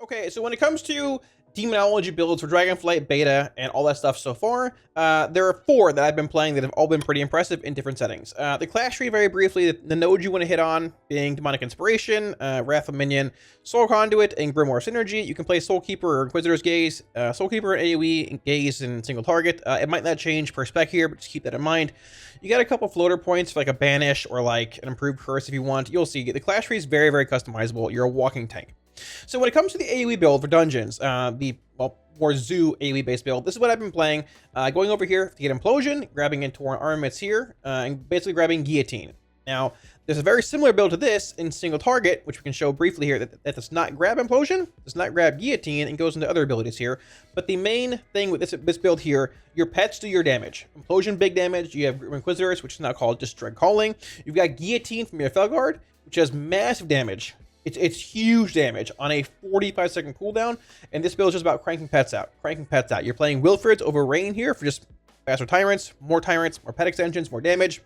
Okay, so when it comes to Demonology builds for Dragonflight beta and all that stuff so far, there are 4 that I've been playing that have all been pretty impressive in different settings. The class tree, very briefly, the nodes you want to hit on being Demonic Inspiration, Wrath of Minion, Soul Conduit, and Grimoire Synergy. You can play Soul Keeper or Inquisitor's Gaze, Soul Keeper and AoE, Gaze, and single target. It might not change per spec here, but just keep that in mind. You got a couple floater points for like a Banish or like an Improved Curse if you want. You'll see the class tree is very, very customizable. You're a walking tank. So when it comes to the AoE build for dungeons, more zoo AoE based build, this is what I've been playing. Going over here to get Implosion, grabbing into our armaments here, and basically grabbing Guillotine. Now, there's a very similar build to this in single target, which we can show briefly here, that does not grab Implosion, does not grab Guillotine, and goes into other abilities here. But the main thing with this build here, your pets do your damage. Implosion, big damage. You have Inquisitors, which is now called just Dread Calling. You've got Guillotine from your Felguard, which has massive damage. It's huge damage on a 45-second cooldown, and this build is just about cranking pets out. You're playing Wilfrids over Rain here for just faster tyrants, more pet extensions, more damage.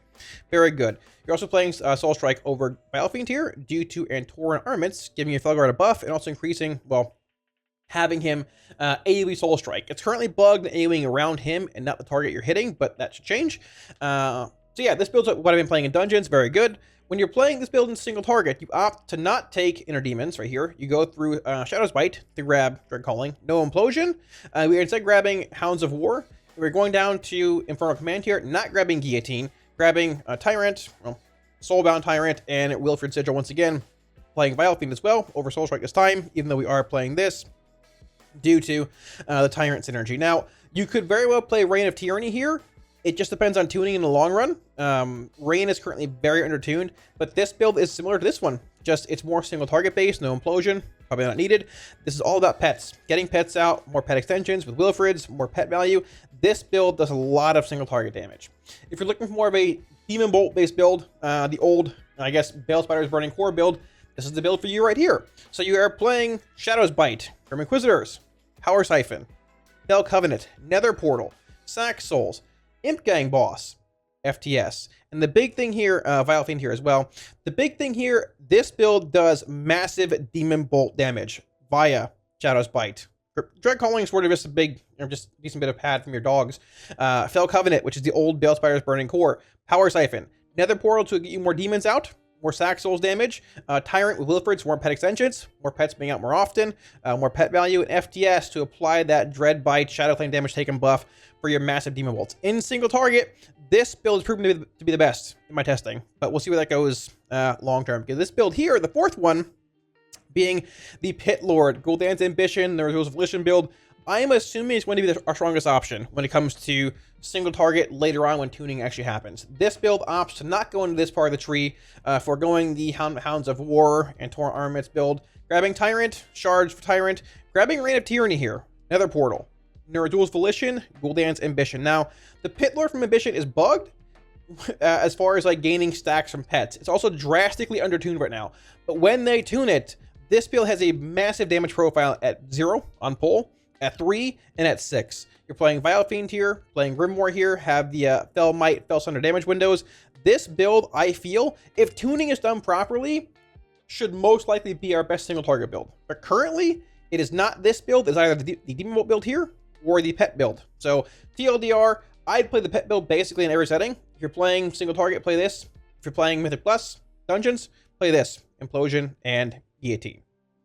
Very good. You're also playing Soul Strike over Vilefiend here due to Antoran armaments, giving you Felguard a buff and also increasing, well, having him AoE Soul Strike. It's currently bugged and AoEing around him and not the target you're hitting, but that should change. So yeah, this build's what I've been playing in dungeons. Very good. When you're playing this build in single target, you opt to not take Inner Demons right here. You go through Shadow's Bite to grab Dread Calling. No Implosion. We are instead grabbing Hounds of War. We're going down to Infernal Command here, not grabbing Guillotine, grabbing Tyrant, well, Soulbound Tyrant, and Wilfrid Sigil once again, playing Vilefiend as well over Soul Strike this time, even though we are playing this due to the Tyrant synergy. Now, you could very well play Reign of Tyranny here. It just depends on tuning in the long run. Rain is currently very undertuned, but this build is similar to this one. Just it's more single target based, no Implosion, probably not needed. This is all about pets. Getting pets out, more pet extensions with Wilfrids, more pet value. This build does a lot of single target damage. If you're looking for more of a Demon Bolt based build, the old, I guess, Balespider's Burning Core build, this is the build for you right here. So you are playing Shadow's Bite from Inquisitors, Power Siphon, Bell Covenant, Nether Portal, Sack Souls, Imp Gang Boss, FTS. And the big thing here, Vilefiend here as well. The big thing here, this build does massive Demon Bolt damage via Shadow's Bite. Dread Calling is sort of just a big, just a decent bit of pad from your dogs. Fell Covenant, which is the old Balespider's Burning Core. Power Siphon. Nether Portal to get you more demons out. More Sack Souls damage. Tyrant with Wilfrids, more pet extensions. More pets being out more often. More pet value. And FTS to apply that Dread Bite, Shadow Flame damage taken buff for your massive Demon Bolts. In single target, this build is proven to be the best in my testing. But we'll see where that goes long term. Because this build here, the 4th one, being the Pit Lord, Gul'dan's Ambition, the Resource Volition build, I am assuming it's going to be our strongest option when it comes to single target later on when tuning actually happens. This build opts to not go into this part of the tree, foregoing the Hounds of War and Torrent Armaments build, grabbing Tyrant, Shards for Tyrant, grabbing Reign of Tyranny here, Nether Portal, Neradul's Volition, Gul'dan's Ambition. Now, the Pit Lord from Ambition is bugged as far as like gaining stacks from pets. It's also drastically undertuned right now, but when they tune it, this build has a massive damage profile at 0 on pull, at 3, and at 6. You're playing Vilefiend here, playing Grimoire here, have the Fell Might, Fell Sunder damage windows. This build, I feel, if tuning is done properly, should most likely be our best single target build. But currently, it is not this build. It's either the Demon Bolt build here or the pet build. So, TLDR, I'd play the pet build basically in every setting. If you're playing single target, play this. If you're playing Mythic Plus, Dungeons, play this. Implosion and Guillotine.